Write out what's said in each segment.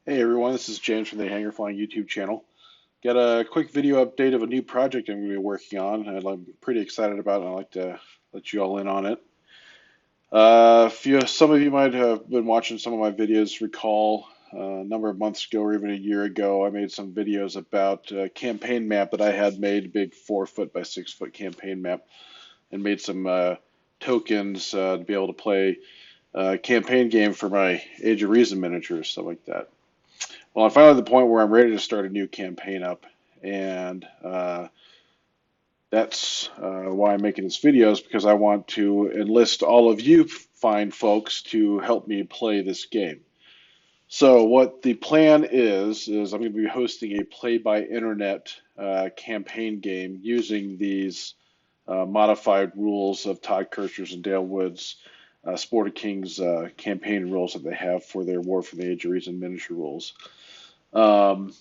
Hey everyone, this is James from the Hanger Flying YouTube channel. Got a quick video update of a new project I'm going to be working on, and I'm pretty excited about it. I'd like to let you all in on it. Some of you might have been watching some of my videos. Recall a number of months ago, or even a year ago, I made some videos about a campaign map that I had made, a big 4 foot by 6 foot campaign map, and made some tokens to be able to play a campaign game for my Age of Reason miniatures, stuff like that. Well, I'm finally at the point where I'm ready to start a new campaign up, and that's why I'm making this video, is because I want to enlist all of you fine folks to help me play this game. So what the plan is I'm going to be hosting a play-by-internet campaign game using these modified rules of Todd Kirchner's and Dale Wood's Sport of Kings campaign rules that they have for their War for the Age of Reason miniature rules. Um,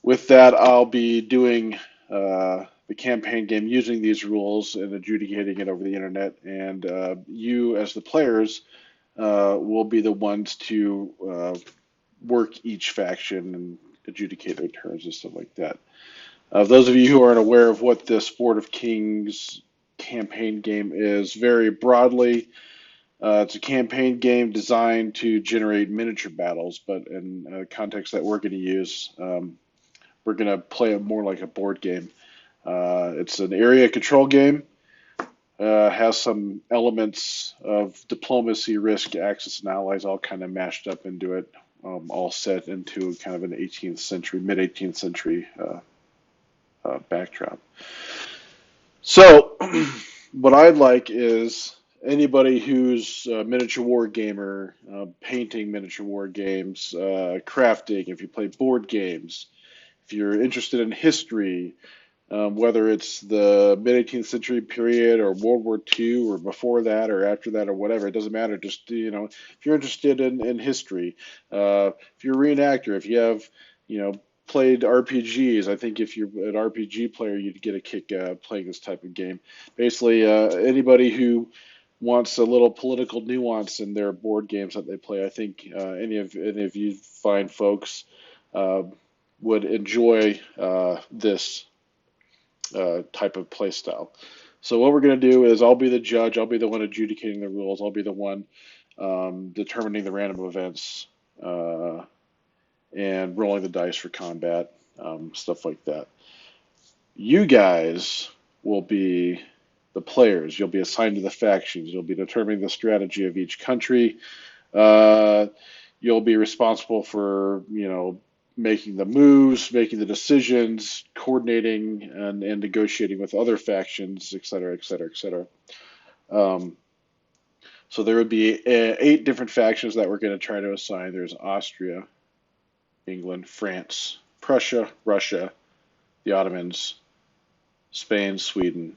with that, I'll be doing the campaign game using these rules and adjudicating it over the internet, and you, as the players, will be the ones to work each faction and adjudicate their turns and stuff like that. Those of you who aren't aware of what the Sport of Kings campaign game is, very broadly, it's a campaign game designed to generate miniature battles, but in a context that we're going to use, we're going to play it more like a board game. It's an area control game, has some elements of diplomacy, risk, axis, and allies all kind of mashed up into it, all set into kind of an 18th century, mid 18th century backdrop. So, what I'd like is anybody who's a miniature war gamer, painting miniature war games, crafting, if you play board games, if you're interested in history, whether it's the mid 18th century period or World War II or before that or after that or whatever, it doesn't matter. Just, if you're interested in history, if you're a reenactor, if you have, played RPGs, I think if you're an RPG player, you'd get a kick playing this type of game. Basically, anybody who wants a little political nuance in their board games that they play, I think any of you fine folks uh, would enjoy this type of play style. So what we're going to do is I'll be the judge. I'll be the one adjudicating the rules. I'll be the one determining the random events and rolling the dice for combat, stuff like that. You guys will be the players. You'll be assigned to the factions. You'll be determining the strategy of each country. You'll be responsible for, making the moves, making the decisions, coordinating and negotiating with other factions, et cetera, et cetera, et cetera. So there would be 8 different factions that we're going to try to assign. There's Austria, England, France, Prussia, Russia, the Ottomans, Spain, Sweden.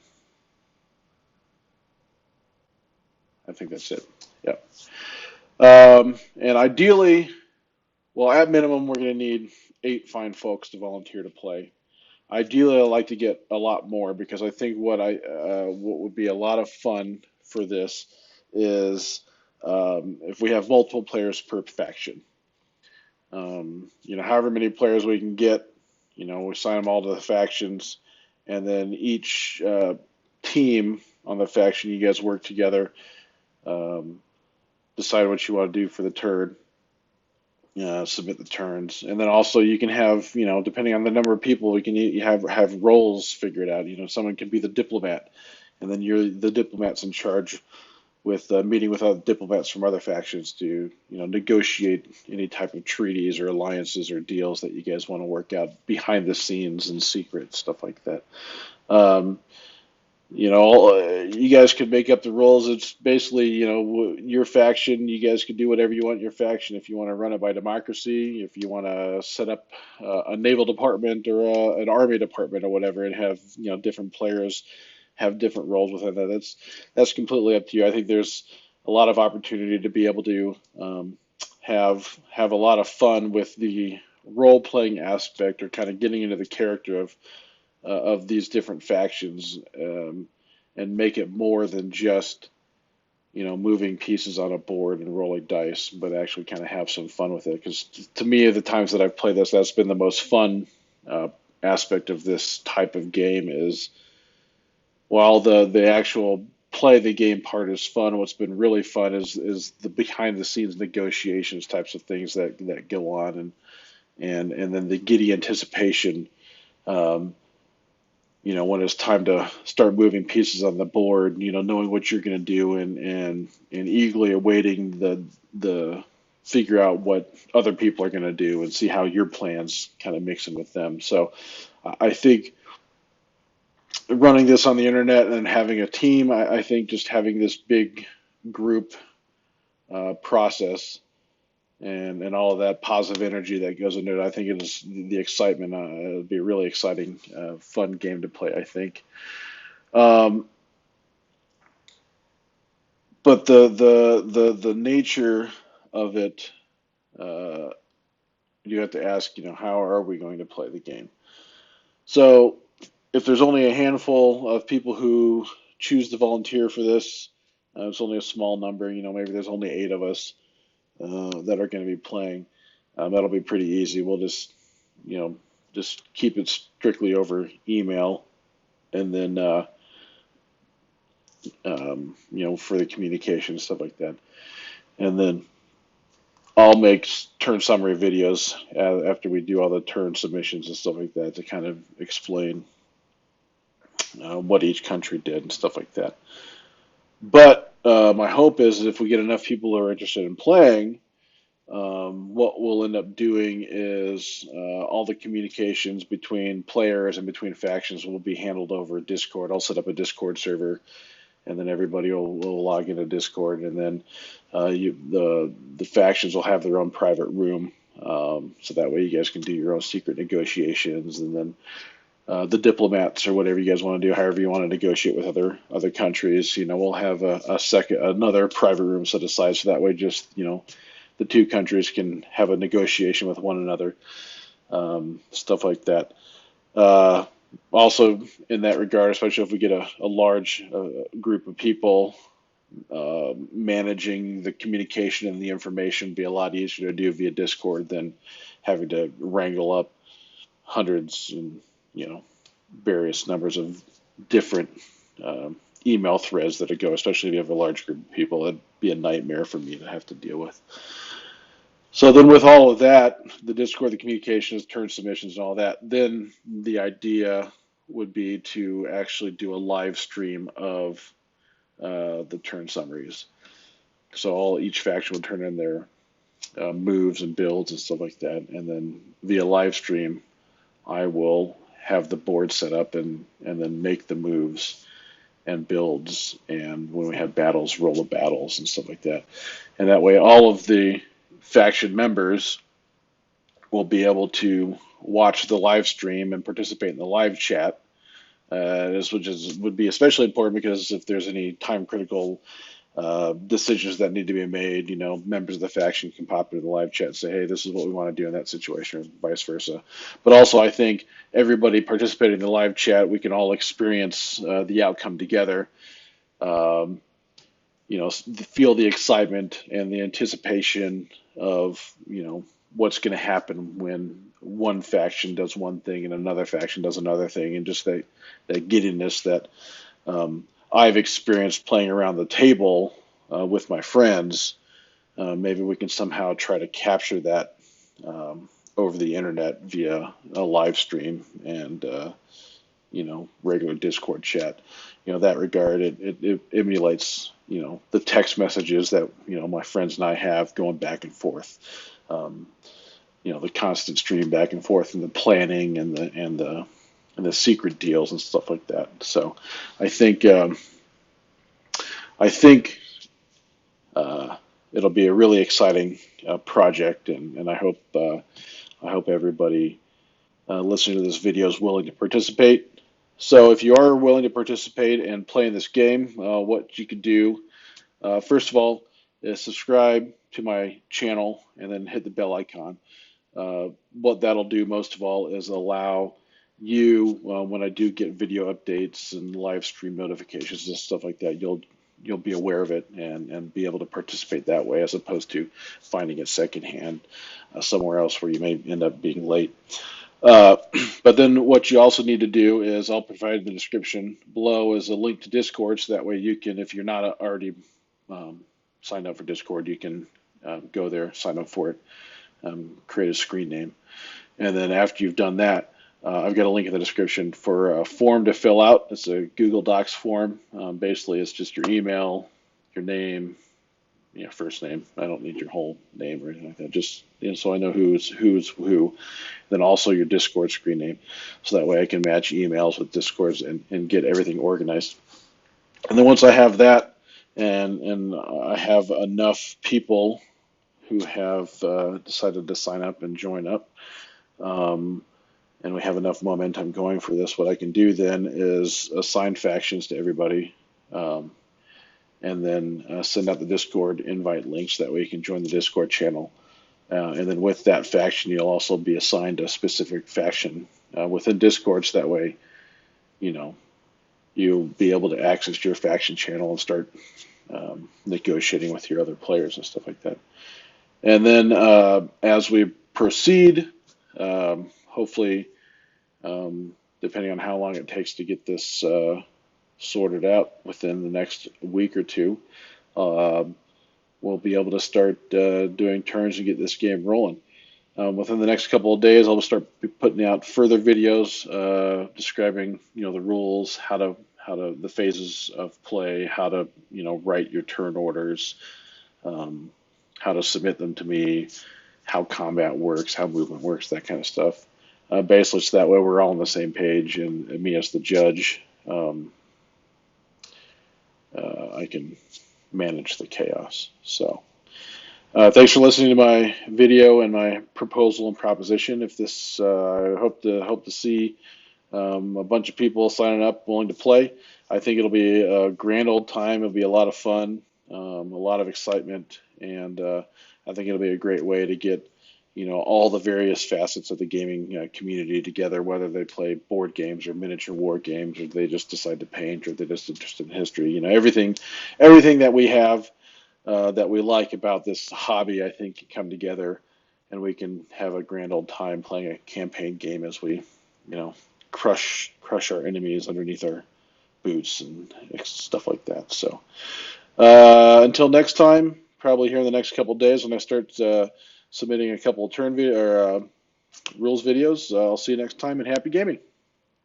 I think that's it. Yep. And ideally, well, at minimum, we're going to need 8 fine folks to volunteer to play. Ideally, I'd like to get a lot more, because I think what would be a lot of fun for this is if we have multiple players per faction. However many players we can get, we assign them all to the factions, and then each team on the faction, you guys work together, decide what you want to do for the turn, submit the turns, and then also you can have, depending on the number of people, we can have roles figured out. Someone can be the diplomat, and then you're the diplomat's in charge with meeting with other diplomats from other factions to, negotiate any type of treaties or alliances or deals that you guys want to work out behind the scenes in secret, stuff like that. You guys could make up the roles. It's basically, your faction, you guys could do whatever you want in your faction. If you want to run it by democracy, if you want to set up a naval department or an army department or whatever, and have, different players have different roles within that. That's completely up to you. I think there's a lot of opportunity to be able to have a lot of fun with the role playing aspect, or kind of getting into the character of these different factions, and make it more than just moving pieces on a board and rolling dice, but actually kind of have some fun with it. Because to me, the times that I've played this, that's been the most fun uh, aspect of this type of game is while the actual play the game part is fun, what's been really fun is the behind the scenes negotiations types of things that go on and then the giddy anticipation um, when it's time to start moving pieces on the board, knowing what you're going to do and eagerly awaiting the figure out what other people are going to do and see how your plans kind of mix in with them. So I think running this on the internet and having a team, I think just having this big group process and all of that positive energy that goes into it, I think it is the excitement. It'll be a really exciting, fun game to play, I think. Um, but the nature of it, uh, you have to ask, how are we going to play the game? So if there's only a handful of people who choose to volunteer for this, it's only a small number. Maybe there's only 8 of us that are going to be playing. That'll be pretty easy. We'll you know, just keep it strictly over email, and then for the communication stuff like that, and then I'll make turn summary videos after we do all the turn submissions and stuff like that to kind of explain what each country did and stuff like that. But my hope is if we get enough people who are interested in playing, what we'll end up doing is all the communications between players and between factions will be handled over Discord. I'll set up a Discord server, and then everybody will log into Discord, and then the factions will have their own private room, so that way you guys can do your own secret negotiations, and then the diplomats or whatever you guys want to do, however you want to negotiate with other countries, we'll have another private room set aside, so that way just the two countries can have a negotiation with one another, stuff like that. Uh, Also, in that regard, especially if we get a large group of people, managing the communication and the information be a lot easier to do via Discord than having to wrangle up hundreds and various numbers of different email threads that go, especially if you have a large group of people. It'd be a nightmare for me to have to deal with. So then with all of that, the Discord, the communications, turn submissions, and all that, then the idea would be to actually do a live stream of the turn summaries. So each faction would turn in their moves and builds and stuff like that, and then via live stream, I will have the board set up and then make the moves and builds, and when we have battles, roll the battles and stuff like that. And that way, all of the faction members will be able to watch the live stream and participate in the live chat. This would be especially important because if there's any time critical decisions that need to be made, members of the faction can pop into the live chat and say, hey, this is what we want to do in that situation, or vice versa. But also, I think everybody participating in the live chat, we can all experience the outcome together. Um, feel the excitement and the anticipation of, what's going to happen when one faction does one thing and another faction does another thing, and just that giddiness that I've experienced playing around the table with my friends. Maybe we can somehow try to capture that over the internet via a live stream and regular Discord chat. That regard, it emulates, the text messages that, my friends and I have going back and forth. Um, the constant stream back and forth and the planning and the secret deals and stuff like that. So I think, I think it'll be a really exciting project, and I hope everybody listening to this video is willing to participate. So if you are willing to participate and play in this game, what you could do, first of all, is subscribe to my channel and then hit the bell icon. What that'll do most of all is allow you, when I do get video updates and live stream notifications and stuff like that, you'll be aware of it and be able to participate that way, as opposed to finding it secondhand somewhere else where you may end up being late. Uh, but then what you also need to do is, I'll provide in the description below is a link to Discord, so that way you can, if you're not already um, signed up for Discord, you can go there, sign up for it, create a screen name. And then after you've done that, I've got a link in the description for a form to fill out. It's a Google Docs form. Basically, it's just your email, your name, first name. I don't need your whole name or anything like that. Just so I know who's who. Then also your Discord screen name, so that way I can match emails with Discords and get everything organized. And then once I have that, and I have enough people who have decided to sign up and join up, um, and we have enough momentum going for this, what I can do then is assign factions to everybody, and then send out the Discord invite links. That way you can join the Discord channel. And then with that faction, you'll also be assigned a specific faction within Discord, so that way, you'll be able to access your faction channel and start negotiating with your other players and stuff like that. And then as we proceed, hopefully, depending on how long it takes to get this sorted out within the next week or two, we'll be able to start doing turns and get this game rolling. Within the next couple of days, I'll start putting out further videos describing, the rules, how to the phases of play, how to, write your turn orders, how to submit them to me, how combat works, how movement works, that kind of stuff. Basically, so that way we're all on the same page, and me as the judge, I can manage the chaos. So, thanks for listening to my video and my proposal and proposition. If this, I hope to see a bunch of people signing up, willing to play. I think it'll be a grand old time. It'll be a lot of fun, a lot of excitement, and I think it'll be a great way to get, all the various facets of the gaming community together, whether they play board games or miniature war games, or they just decide to paint, or they're just interested in history. Everything that we have that we like about this hobby, I think, can come together, and we can have a grand old time playing a campaign game as we, crush our enemies underneath our boots and stuff like that. So until next time, probably here in the next couple of days when I start submitting a couple of turn video or rules videos, I'll see you next time, and happy gaming.